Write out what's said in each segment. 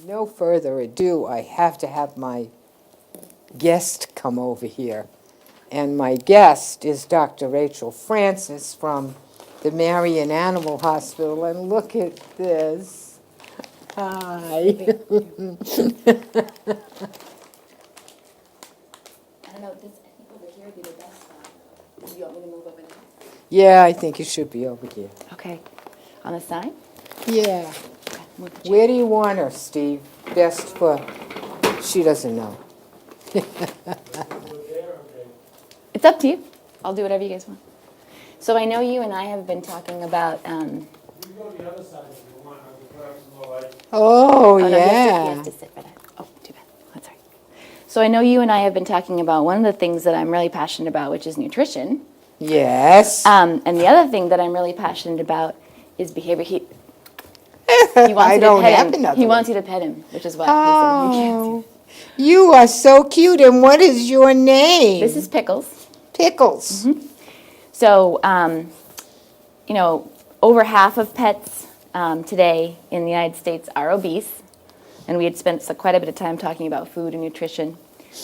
no further ado, I have to have my guest come over here. And my guest is Dr. Rachel Francis from the Marion Animal Hospital. And look at this. Hi. I don't know, I think over here would be the best spot. Do you want me to move over there? Yeah, I think you should be over here. Okay. On the side? Yeah. Okay, move the chair. Where do you want her, Steve? Best for, she doesn't know. It's up to you. I'll do whatever you guys want. So I know you and I have been talking about. You can go to the other side if you want. I can put up some more lights. Oh, no, he yeah. has to sit for that. Oh, too bad. That's all right. So I know you and I have been talking about one of the things that I'm really passionate about, which is nutrition. Yes. And the other thing that I'm really passionate about is behavior. He wants I you to don't pet have him. another He one. wants you to pet him, which is why he said you can't see. You are so cute. And what is your name? This is Pickles. Pickles. So, over half of pets today in the United States are obese, and we had spent quite a bit of time talking about food and nutrition.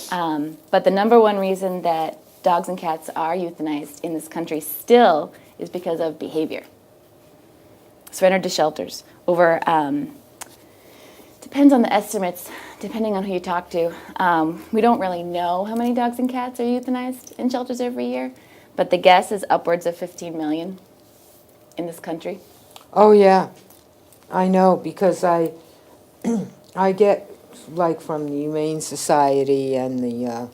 But the number one reason that dogs and cats are euthanized in this country still is because of behavior. Surrendered to shelters. Depends on the estimates, depending on who you talk to. We don't really know how many dogs and cats are euthanized in shelters every year, but the guess is upwards of 15 million in this country. Oh, yeah. I know, because I get, like, from the Humane Society and the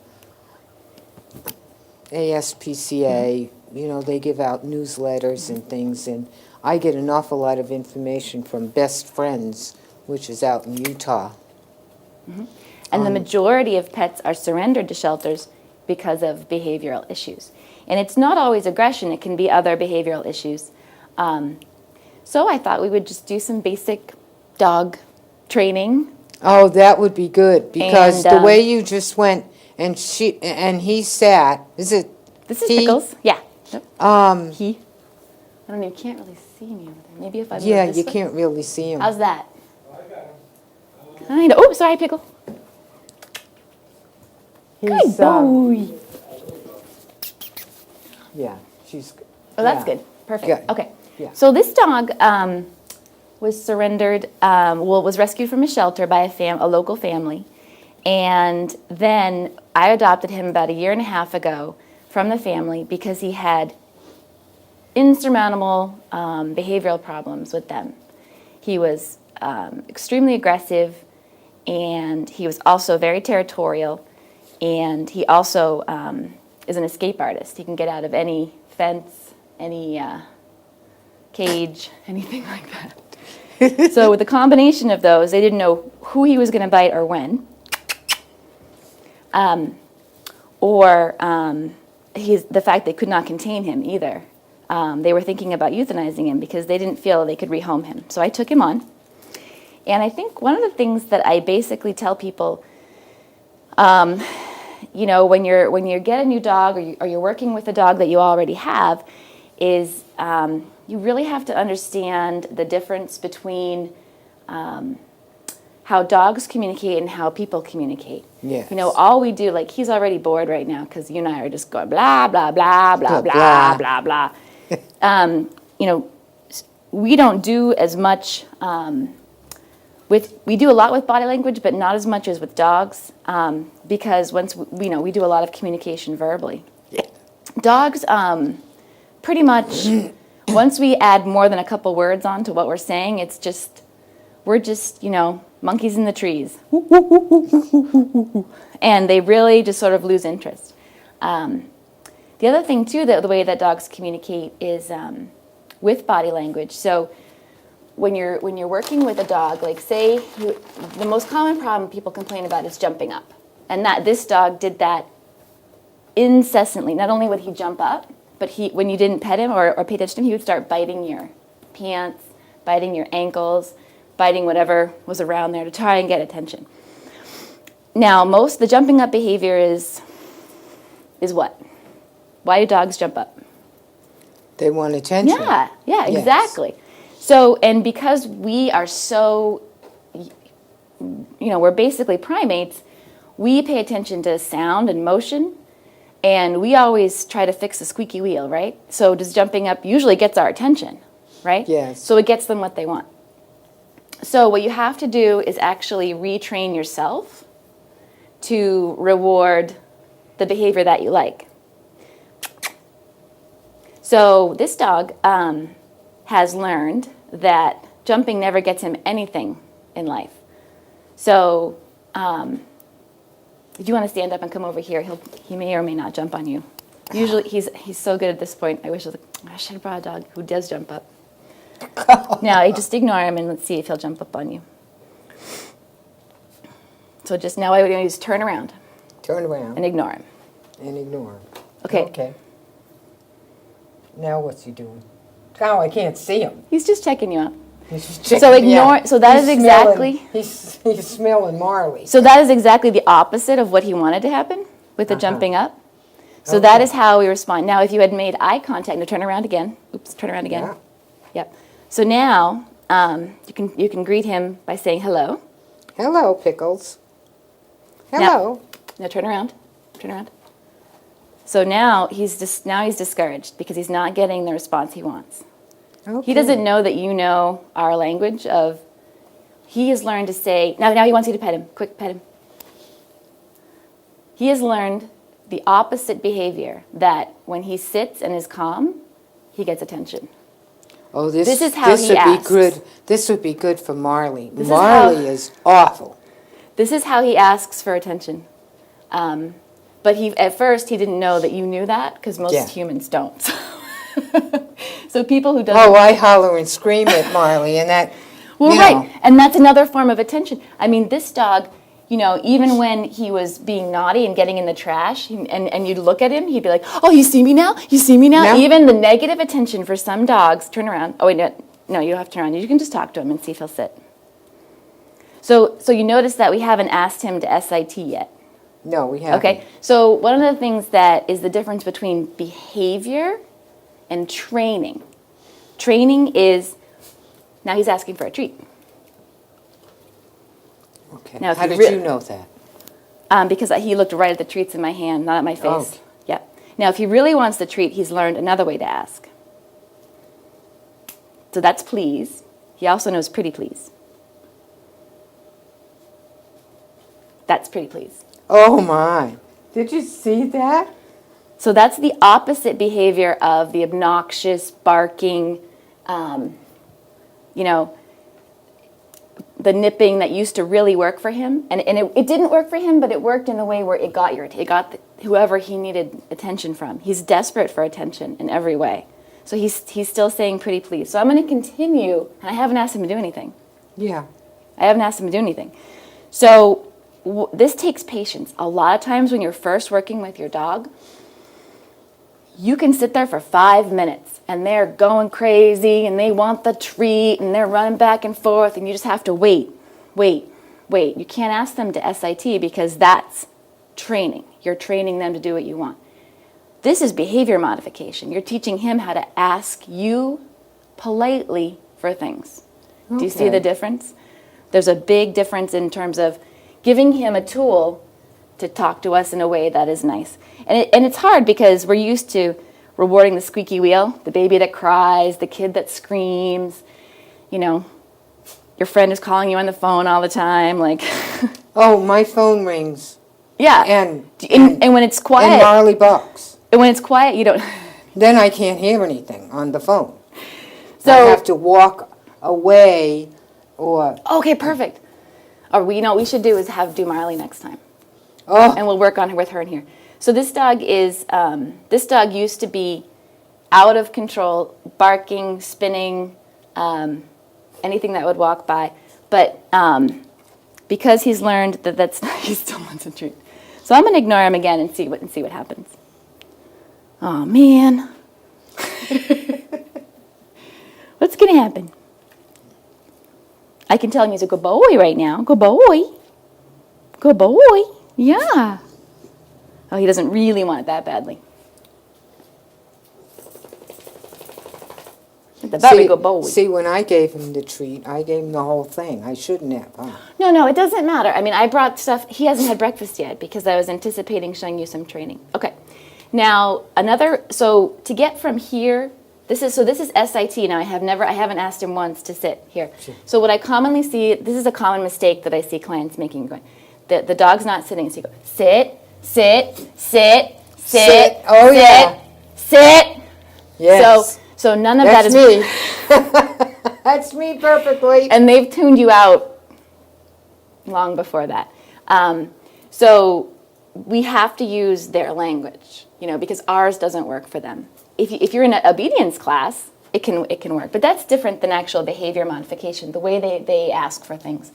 ASPCA, they give out newsletters and things, and I get an awful lot of information from Best Friends, which is out in Utah. And the majority of pets are surrendered to shelters because of behavioral issues. And it's not always aggression, it can be other behavioral issues. So I thought we would just do some basic dog training. Oh, that would be good, because And, the way you just went and he sat, is it This is he? Pickles. Yeah. Yep. He? I don't know, you can't really see me over there. Maybe if I move Yeah, this you way? can't really see him. How's that? Kind of. Oh, sorry, Pickle. Good He's, boy. yeah, she's. Oh, that's yeah. good. Perfect. Good. Okay. Yeah. So this dog was surrendered, was rescued from a shelter by a local family. And then I adopted him about 1.5 years ago from the family because he had insurmountable behavioral problems with them. He was extremely aggressive, and he was also very territorial, and he also is an escape artist. He can get out of any fence, any cage, anything like that. So with the combination of those, they didn't know who he was going to bite or when. The fact they could not contain him either. They were thinking about euthanizing him because they didn't feel they could rehome him. So I took him on. And I think one of the things that I basically tell people, when you get a new dog or you're working with a dog that you already have, is you really have to understand the difference between how dogs communicate and how people communicate. Yes. All we do, like he's already bored right now because you and I are just going blah, blah, blah, blah, Blah, blah, blah, blah. We don't do as much we do a lot with body language, but not as much as with dogs because once we do a lot of communication verbally. Yeah. Dogs, pretty much, once we add more than a couple words on to what we're saying, we're just, monkeys in the trees. And they really just sort of lose interest. The other thing, too, the way that dogs communicate is with body language. So when you're working with a dog, like say, the most common problem people complain about is jumping up. And this dog did that incessantly. Not only would he jump up, but when you didn't pet him or pay attention to him, he would start biting your pants, biting your ankles, biting whatever was around there to try and get attention. Now, most of the jumping up behavior is what? Why do dogs jump up? They want attention. Yeah, Yes. exactly. So, and because we are so we're basically primates, we pay attention to sound and motion, and we always try to fix the squeaky wheel, right? So just jumping up usually gets our attention, right? Yes. So it gets them what they want. So what you have to do is actually retrain yourself to reward the behavior that you like. So this dog has learned that jumping never gets him anything in life. So if you want to stand up and come over here, he may or may not jump on you. Usually he's so good at this point. I wish I should have brought a dog who does jump up. Now you just ignore him and let's see if he'll jump up on you. So just now what I would do is turn around. Turn around. And ignore him. And ignore him. Okay. Okay. Now what's he doing? Now I can't see him. He's just checking you out. He's just checking So me out. ignore. So that is exactly. He's smelling Marley. So that is exactly the opposite of what he wanted to happen with the jumping up. So that is how we respond. Now, if you had made eye contact, now turn around again. Oops, turn around again. Yeah. Yep. So now you can greet him by saying hello. Hello, Pickles. Hello. Now turn around. Turn around. So now he's discouraged because he's not getting the response he wants. Okay. He doesn't know that you know our language of. He has learned to say now he wants you to pet him. Quick, pet him. He has learned the opposite behavior, that when he sits and is calm, he gets attention. Oh, this is how he would asks. be good. This would be good for Marley. This is Marley is awful. This is how he asks for attention. But at first he didn't know that you knew that, because most humans don't. So people who don't. Oh, I holler and scream at Marley, and that. Well, you right, know. and that's another form of attention. I mean, this dog, even when he was being naughty and getting in the trash, and you'd look at him, he'd be like, "Oh, you see me now? You see me now?" No. Even the negative attention for some dogs. Turn around. Oh wait, no, you don't have to turn around. You can just talk to him and see if he'll sit. So you notice that we haven't asked him to SIT yet. No, we haven't. Okay, so one of the things that is the difference between behavior and training. Training is, now he's asking for a treat. Okay. Now, if How you did you know that? Because he looked right at the treats in my hand, not at my face. Oh. Yep. Now, if he really wants the treat, he's learned another way to ask. So that's please. He also knows pretty please. That's pretty please. Oh, my. Did you see that? So that's the opposite behavior of the obnoxious, barking, the nipping that used to really work for him. And it didn't work for him, but it worked in a way where it got whoever he needed attention from. He's desperate for attention in every way. So he's still saying pretty please. So I'm going to continue, and I haven't asked him to do anything. Yeah. I haven't asked him to do anything. So this takes patience. A lot of times when you're first working with your dog, you can sit there for 5 minutes and they're going crazy and they want the treat and they're running back and forth and you just have to wait. You can't ask them to SIT because that's training. You're training them to do what you want. This is behavior modification. You're teaching him how to ask you politely for things. Do you see Okay. the difference? There's a big difference in terms of giving him a tool to talk to us in a way that is nice. And it's hard because we're used to rewarding the squeaky wheel, the baby that cries, the kid that screams, your friend is calling you on the phone all the time, like. Oh, my phone rings. Yeah. And when it's quiet. And Marley barks. And when it's quiet, you don't. Then I can't hear anything on the phone. So I have to walk away or. Okay, perfect. Or we should do Marley next time. Oh. And we'll work on her with her in here. So this dog used to be out of control, barking, spinning, anything that would walk by. But because he's learned that he still wants a treat. So I'm going to ignore him again and see what happens. Oh man, what's going to happen? I can tell him he's a good boy right now. Good boy. Good boy. Yeah. Oh, he doesn't really want it that badly. It's a very good boy. See, when I gave him the treat, I gave him the whole thing. I shouldn't have, huh? No, it doesn't matter. I mean, I brought stuff. He hasn't had breakfast yet because I was anticipating showing you some training. Okay. Now, so to get from here, this is SIT. Now, I haven't asked him once to sit here. Sure. So what I commonly see, this is a common mistake that I see clients making, going, the dog's not sitting, so you go, sit, sit, sit, sit, Oh, sit, yeah. sit. Yes. So none of That's that is me. That's me perfectly. and they've tuned you out long before that. So we have to use their language, because ours doesn't work for them. If you're in an obedience class, it can work, but that's different than actual behavior modification, the way they ask for things.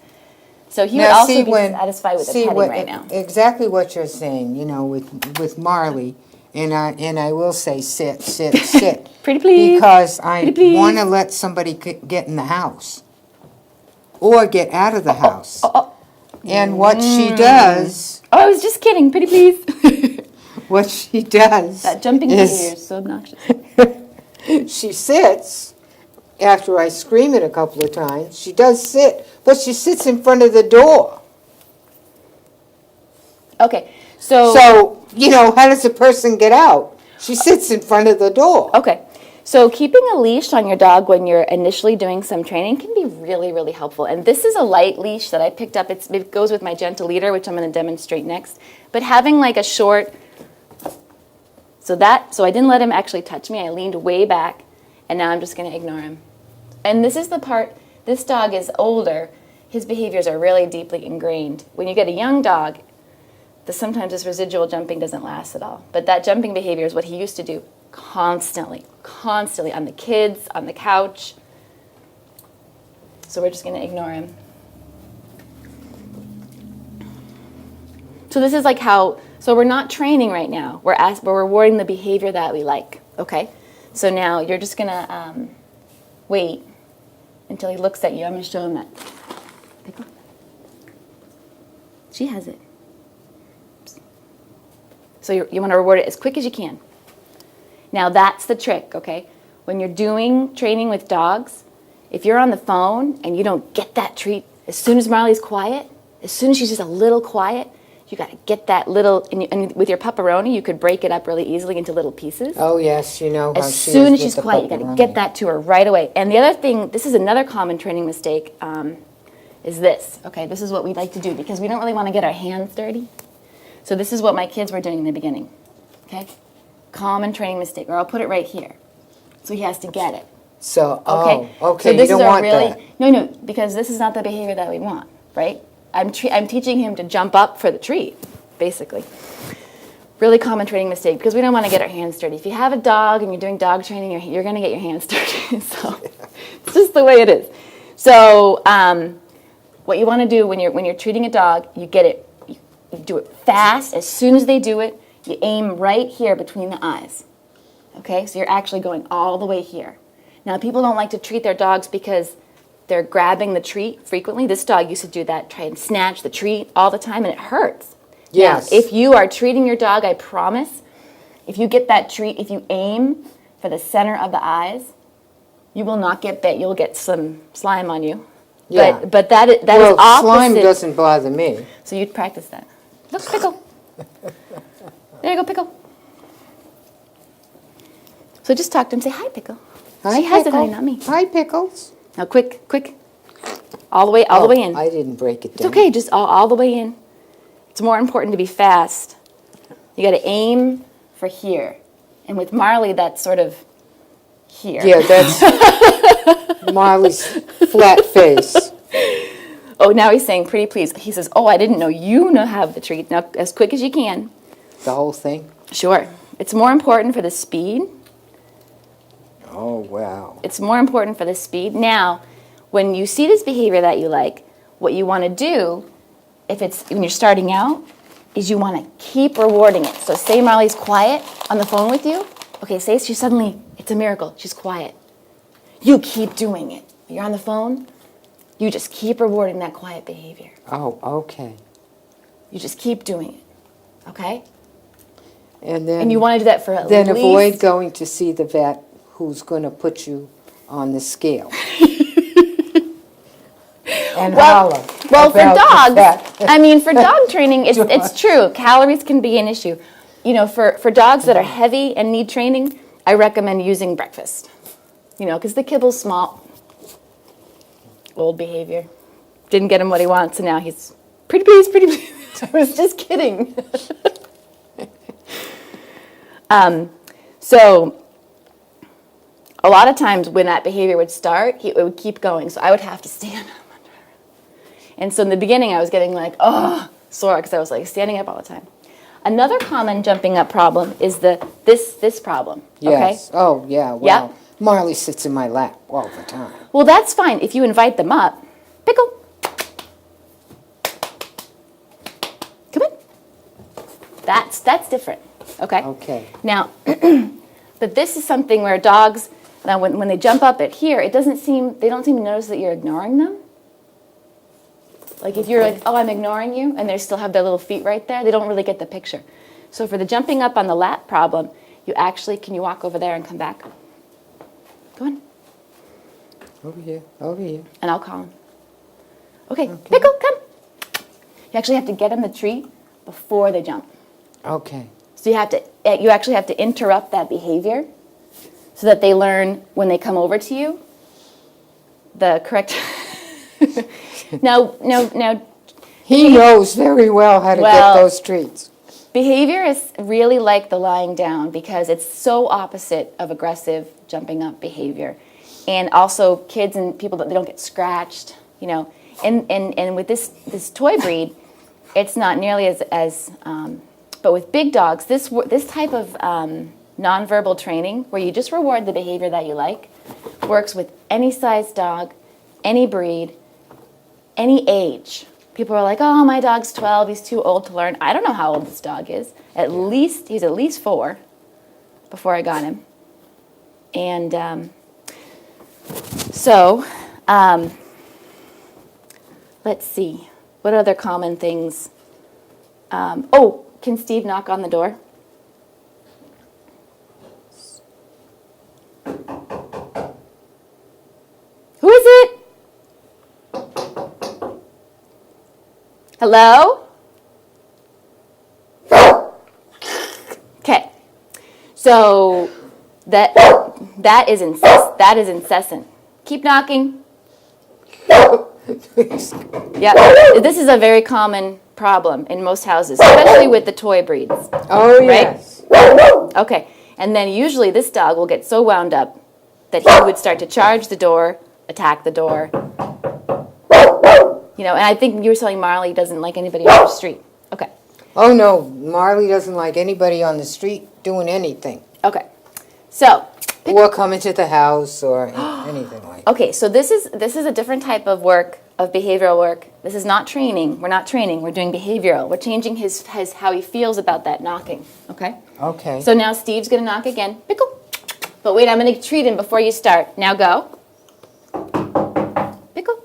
So he would Now, also see, be satisfied with the petting right now. Exactly what you're saying, with Marley, and I will say sit, sit, sit. Pretty please. Because I Pretty please. want to let somebody get in the house or get out of the house. And what she does, Oh, I was just kidding. Pretty please. what she does That jumping behavior is so obnoxious. she sits after I scream it a couple of times. She does sit, but she sits in front of the door. Okay, So, how does a person get out? She sits in front of the door. Okay, so keeping a leash on your dog when you're initially doing some training can be really, really helpful. And this is a light leash that I picked up. It goes with my gentle leader, which I'm going to demonstrate next. But having like a short, so I didn't let him actually touch me. I leaned way back, and now I'm just going to ignore him. And this is the part, this dog is older. His behaviors are really deeply ingrained. When you get a young dog, sometimes this residual jumping doesn't last at all. But that jumping behavior is what he used to do constantly on the kids, on the couch. So we're just going to ignore him. So this is like so we're not training right now. We're rewarding the behavior that we like, okay? So now you're just going to wait until he looks at you. I'm going to show him that. Pickle. She has it. So you want to reward it as quick as you can. Now that's the trick, okay? When you're doing training with dogs, if you're on the phone and you don't get that treat, as soon as Marley's quiet, as soon as she's just a little quiet, you got to get that little, and with your pupperoni, you could break it up really easily into little pieces. Oh, yes, how As she soon is as she's with the quiet, you got to pepperoni. get that to her right away. And the other thing, this is another common training mistake, is this. Okay, this is what we like to do because we don't really want to get our hands dirty. So this is what my kids were doing in the beginning. Okay, common training mistake, or I'll put it right here. So he has to get it. So, Okay. okay, So this you is don't a want really that. no, because this is not the behavior that we want, right? I'm teaching him to jump up for the treat, basically. Really common training mistake because we don't want to get our hands dirty. If you have a dog and you're doing dog training, you're going to get your hands dirty. So it's just the way it is. So what you want to do when you're treating a dog, you get it. You do it fast. As soon as they do it, you aim right here between the eyes. Okay, so you're actually going all the way here. Now, people don't like to treat their dogs because they're grabbing the treat frequently. This dog used to do that, try and snatch the treat all the time, and it hurts. Yes. Now, if you are treating your dog, I promise, if you get that treat, if you aim for the center of the eyes, you will not get bit. You'll get some slime on you. Yeah. But that is Well, opposite. slime doesn't bother me. So you'd practice that. Look, Pickle. There you go, Pickle. So just talk to him. Say, hi, Pickle. Hi, She has it, Pickle. honey, not me. Hi, Pickles. Now, quick. All the way in. I didn't break it It's down. okay, just all the way in. It's more important to be fast. You got to aim for here. And with Marley, that's sort of here. Yeah, that's Marley's flat face. Oh, now he's saying, pretty please. He says, oh, I didn't know you have the treat. Now, as quick as you can. The whole thing? Sure. It's more important for the speed. Oh, wow. It's more important for the speed. Now, when you see this behavior that you like, what you want to do, when you're starting out, is you want to keep rewarding it. So say Marley's quiet on the phone with you. Okay, say she suddenly, it's a miracle, she's quiet. You keep doing it. You're on the phone, you just keep rewarding that quiet behavior. Oh, okay. You just keep doing it, okay? And then And you want to do that for at then least... avoid going to see the vet who's going to put you on the scale. And Well, holler. Well, for about dogs, that. I mean, for dog training, it's true. Calories can be an issue. You know, for dogs that are heavy and need training, I recommend using breakfast. You know, because the kibble's small. Old behavior. Didn't get him what he wants, so now he's pretty please, pretty please. I was just kidding. So a lot of times when that behavior would start, it would keep going. So I would have to stand up. And so in the beginning, I was getting like, oh, sore, because I was like standing up all the time. Another common jumping up problem is this problem. Yes. Okay? Oh, yeah. Well, Yeah. Marley sits in my lap all the time. Well, that's fine if you invite them up. Pickle. Come in. That's different. Okay? Okay. Now, but this is something where dogs, now when they jump up at here, they don't seem to notice that you're ignoring them. Like if you're like, oh, I'm ignoring you, and they still have their little feet right there, they don't really get the picture. So for the jumping up on the lap problem, can you walk over there and come back? Go on. Over here. Over here. And I'll call him. Okay, Pickle, come. You actually have to get them the treat before they jump. Okay. So you actually have to interrupt that behavior so that they learn when they come over to you the correct. Now. He knows very well how to Well, get those treats. Behavior is really like the lying down because it's so opposite of aggressive jumping up behavior. And also kids and people, that they don't get scratched, you know. And with this toy breed, it's not nearly as but with big dogs, this type of nonverbal training where you just reward the behavior that you like works with any size dog, any breed, any age. People are like, oh, my dog's 12, he's too old to learn. I don't know how old this dog is. He's at least 4 before I got him. And let's see. What other common things? Can Steve knock on the door? Who is it? Hello? Okay. So that is incessant. Keep knocking. Yeah. This is a very common problem in most houses, especially with the toy breeds. Oh, Right? yes. Okay. And then usually this dog will get so wound up that he would start to charge the door, attack the door. You know, and I think you were telling Marley doesn't like anybody on the street. Okay. Oh, no. Marley doesn't like anybody on the street doing anything. Okay. So, Or coming to the house or anything like that. okay, so this is a different type of work, of behavioral work. This is not training. We're not training. We're doing behavioral. We're changing his how he feels about that knocking. Okay? Okay. So now Steve's going to knock again. Pickle. But wait, I'm going to treat him before you start. Now go. Pickle.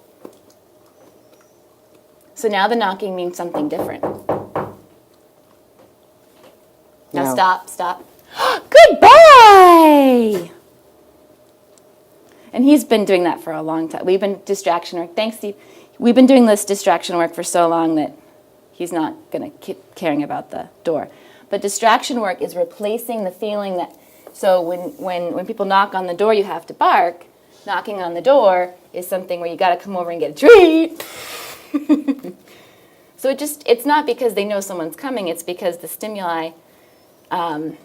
So now the knocking means something different. Now No. stop. Goodbye! And he's been doing that for a long time. We've been distraction work. Thanks, Steve. We've been doing this distraction work for so long that he's not going to keep caring about the door. But distraction work is replacing the feeling that, so when people knock on the door, you have to bark. Knocking on the door is something where you got to come over and get a treat. So it's not because they know someone's coming. It's because the stimuli, the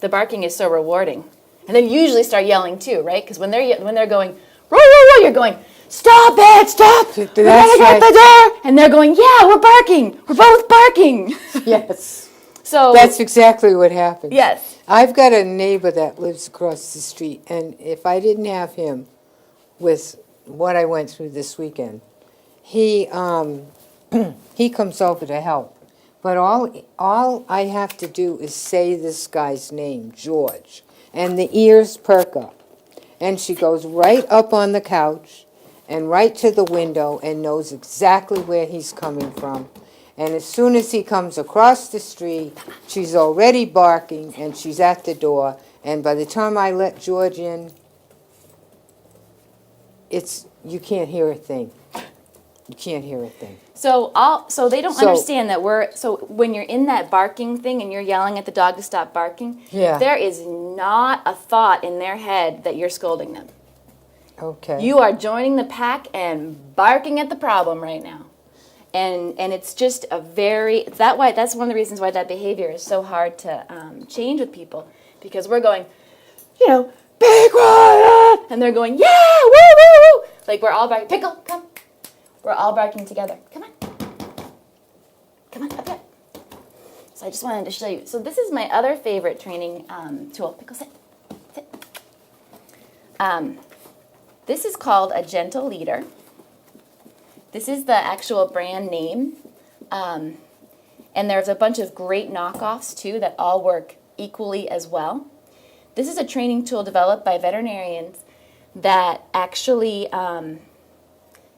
barking is so rewarding. And then you usually start yelling too, right? Because when they're going, row, row, row, you're going, stop it, stop! We're gonna get the door! And they're going, yeah, we're barking! We're both barking! Yes. So That's exactly what happens. yes. I've got a neighbor that lives across the street, and if I didn't have him with what I went through this weekend, he comes over to help. But all I have to do is say this guy's name, George, and the ears perk up. And she goes right up on the couch and right to the window and knows exactly where he's coming from. And as soon as he comes across the street, she's already barking and she's at the door. And by the time I let George in, you can't hear a thing. You can't hear a thing. So they don't So- understand that so when you're in that barking thing and you're yelling at the dog to stop barking, Yeah. there is not a thought in their head that you're scolding them. Okay. You are joining the pack and barking at the problem right now. And it's just that's one of the reasons why that behavior is so hard to change with people, because we're going, be quiet, and they're going, yeah, woo, woo, woo. Like we're all barking, Pickle, come. We're all barking together. Come on. Come on, up here. So I just wanted to show you. So this is my other favorite training tool. Pickle, sit. Sit. This is called a gentle leader. This is the actual brand name. And there's a bunch of great knockoffs, too, that all work equally as well. This is a training tool developed by veterinarians that actually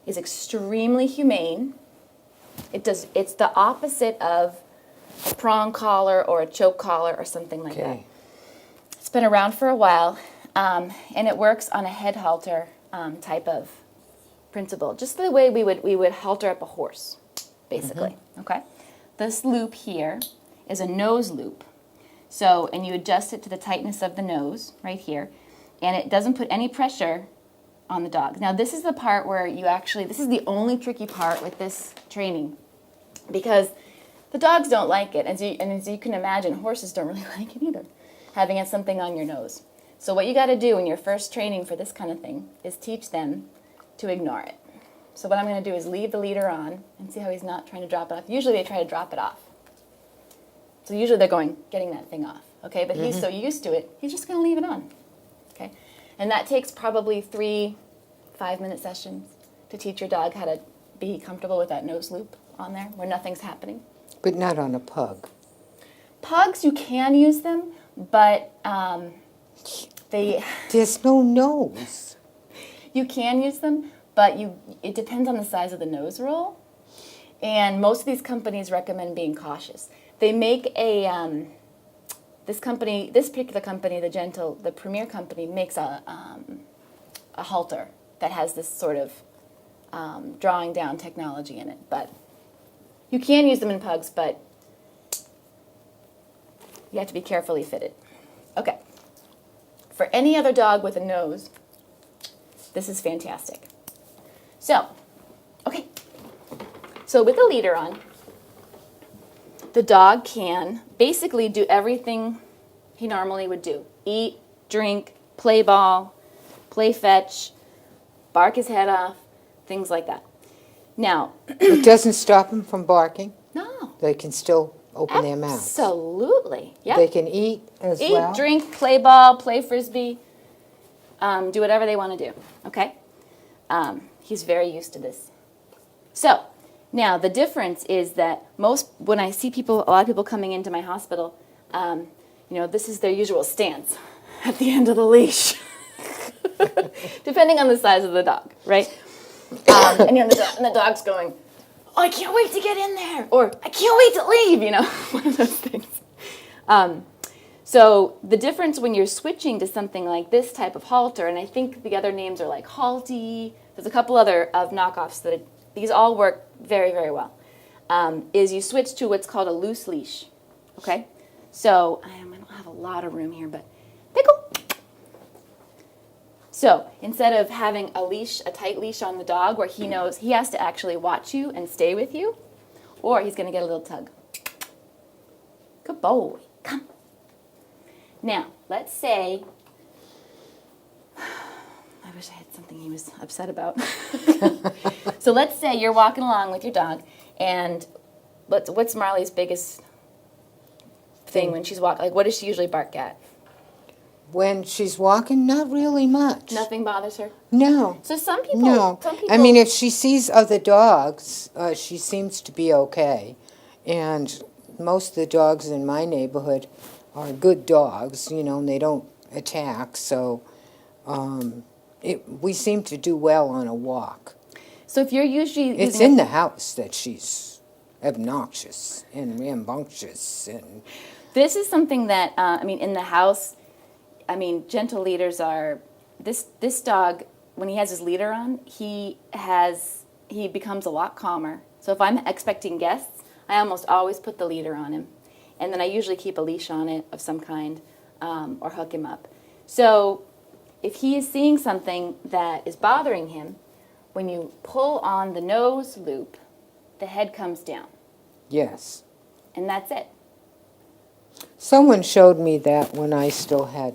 is extremely humane. It's the opposite of a prong collar or a choke collar or something like that. Okay. It's been around for a while, and it works on a head halter type of principle, just the way we would halter up a horse, basically. Okay. This loop here is a nose loop. So, and you adjust it to the tightness of the nose right here, and it doesn't put any pressure on the dog. Now, this is the part where this is the only tricky part with this training, because the dogs don't like it. As you can imagine, horses don't really like it either, having something on your nose. So what you got to do in your first training for this kind of thing is teach them to ignore it. So what I'm going to do is leave the leader on and see how he's not trying to drop it off. Usually they try to drop it off. So usually they're getting that thing off, okay? But he's so used to it, he's just going to leave it on, okay? And that takes probably 3 5-minute sessions to teach your dog how to be comfortable with that nose loop on there where nothing's happening. But not on a pug. Pugs, you can use them, but There's no nose. you can use them, but it depends on the size of the nose roll. And most of these companies recommend being cautious. They make this particular company, the Premier company, makes a halter that has this sort of drawing down technology in it. But you can use them in pugs, but you have to be carefully fitted. Okay. For any other dog with a nose, this is fantastic. So, okay. So with a leader on, the dog can basically do everything he normally would do. Eat, drink, play ball, play fetch, bark his head off, things like that. Now, It doesn't stop them from barking. no. They can still open their mouths. Absolutely. Yep. They can eat as Eat, well. drink, play ball, play frisbee, do whatever they want to do, okay? He's very used to this. So, now the difference is that when I see a lot of people coming into my hospital, this is their usual stance at the end of the leash, depending on the size of the dog, right? And the dog's going, oh, I can't wait to get in there, or I can't wait to leave, one of those things. So the difference when you're switching to something like this type of halter, and I think the other names are like Halty, there's a couple other of knockoffs these all work very, very well, is you switch to what's called a loose leash, okay? So I don't have a lot of room here, but Pickle. So instead of having a tight leash on the dog where he knows he has to actually watch you and stay with you, or he's going to get a little tug. Good boy. Come. Now, let's say, I wish I had something he was upset about. So let's say you're walking along with your dog, and what's Marley's biggest thing when she's walking? Like, what does she usually bark at? When she's walking, not really much. Nothing bothers her? No. So some people... No. I mean, if she sees other dogs, she seems to be okay. And most of the dogs in my neighborhood are good dogs, and they don't attack. So we seem to do well on a walk. So if you're usually... It's in the house that she's obnoxious and rambunctious. And This is something that, in the house... gentle leaders are, this dog, when he has his leader on, he has he becomes a lot calmer. So if I'm expecting guests, I almost always put the leader on him. And then I usually keep a leash on it of some kind, or hook him up. So if he is seeing something that is bothering him, when you pull on the nose loop, the head comes down. Yes. And that's it. Someone showed me that when I still had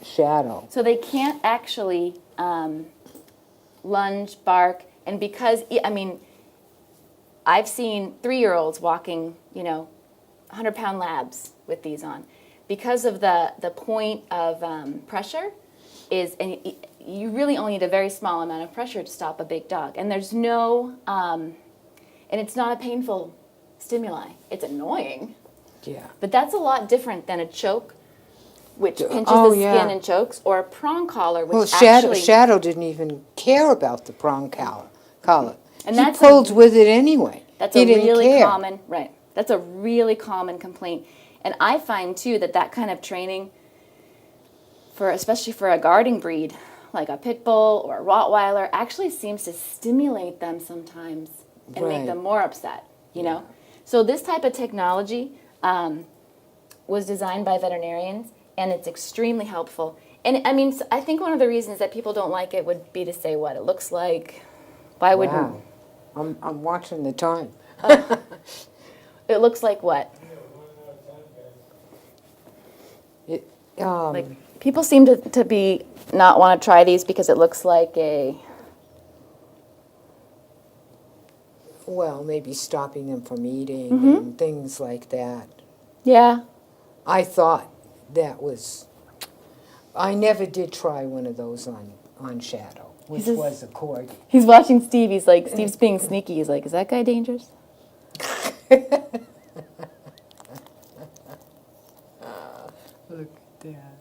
Shadow. So they can't actually lunge, bark, and because, I mean, I've seen 3-year-olds walking, 100-pound labs with these on. Because of the point of pressure is, and you really only need a very small amount of pressure to stop a big dog. And there's no, and it's not a painful stimuli. It's annoying. Yeah. But that's a lot different than a choke, which pinches Oh, the skin yeah. and chokes, or a prong collar, which Well, actually... Shadow didn't even care about the prong collar. And He that's pulled with it anyway. That's He a didn't really care. common, right. That's a really common complaint. And I find, too, that kind of training, especially for a guarding breed, like a pit bull or a Rottweiler, actually seems to stimulate them sometimes and make Right. them more upset, So this type of technology was designed by veterinarians, and it's extremely helpful. And, I mean, I think one of the reasons that people don't like it would be to say what it looks like. Why wouldn't... Wow. I'm watching the time. It looks like what? It, Like, people seem to be not want to try these because it looks like a... well, maybe stopping them from eating Mm-hmm. and things like that. Yeah. I thought that was... I never did try one of those on Shadow, which says- was a corgi. He's watching Steve. He's like, Steve's being sneaky. He's like, is that guy dangerous? Look at that.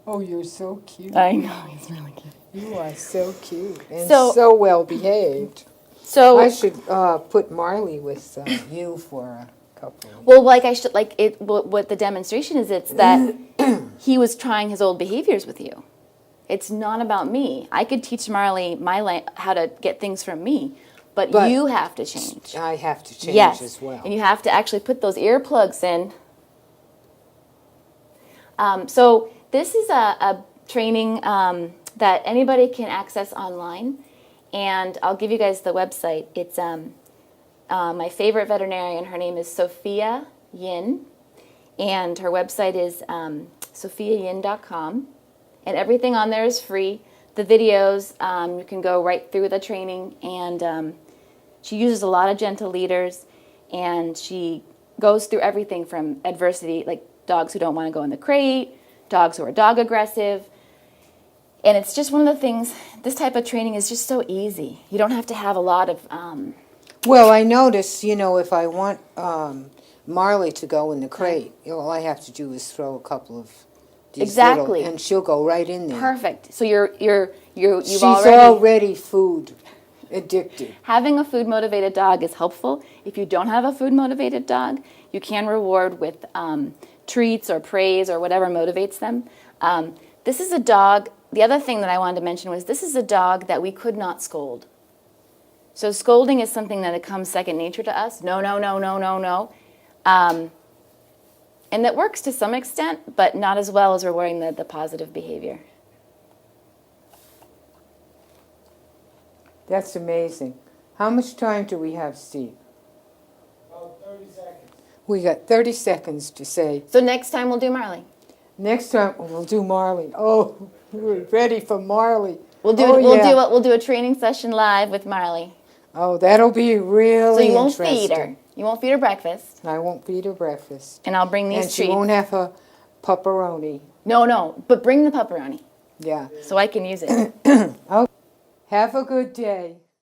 Oh, you're so cute. I know, he's really cute. You are so cute and So- so well behaved. So, I should put Marley with you for a couple of well, like I should, like it. What the demonstration is, it's that he was trying his old behaviors with you. It's not about me. I could teach Marley how to get things from me, but you have to change. I have to change Yes, as well. and you have to actually put those earplugs in. So this is a training that anybody can access online, and I'll give you guys the website. It's my favorite veterinarian. Her name is Sophia Yin, and her website is sophiayin.com, and everything on there is free. The videos, you can go right through the training, and she uses a lot of gentle leaders, and she goes through everything from adversity, like dogs who don't want to go in the crate, dogs who are dog aggressive. And it's just one of the things, this type of training is just so easy. You don't have to have a lot of... Well, I notice, if I want Marley to go in the crate, all I have to do is throw a couple of these Exactly. and she'll go right in there. Perfect. So you've She's already... already food addicted. Having a food-motivated dog is helpful. If you don't have a food-motivated dog, you can reward with treats or praise or whatever motivates them. This is a dog... The other thing that I wanted to mention was this is a dog that we could not scold. So scolding is something that it comes second nature to us. No, no, no, no, no, no. And that works to some extent, but not as well as rewarding the positive behavior. That's amazing. How much time do we have, Steve? About 30 seconds. We got 30 seconds to say. So next time we'll do Marley. Next time we'll do Marley. Oh, we're ready for Marley. We'll do a training session live with Marley. Oh, that'll be really So you won't interesting. feed her. You won't feed her breakfast, I won't feed her breakfast. and I'll bring these And she treats. won't have her pepperoni. No, but bring the pepperoni Yeah. so I can use it. Have a good day.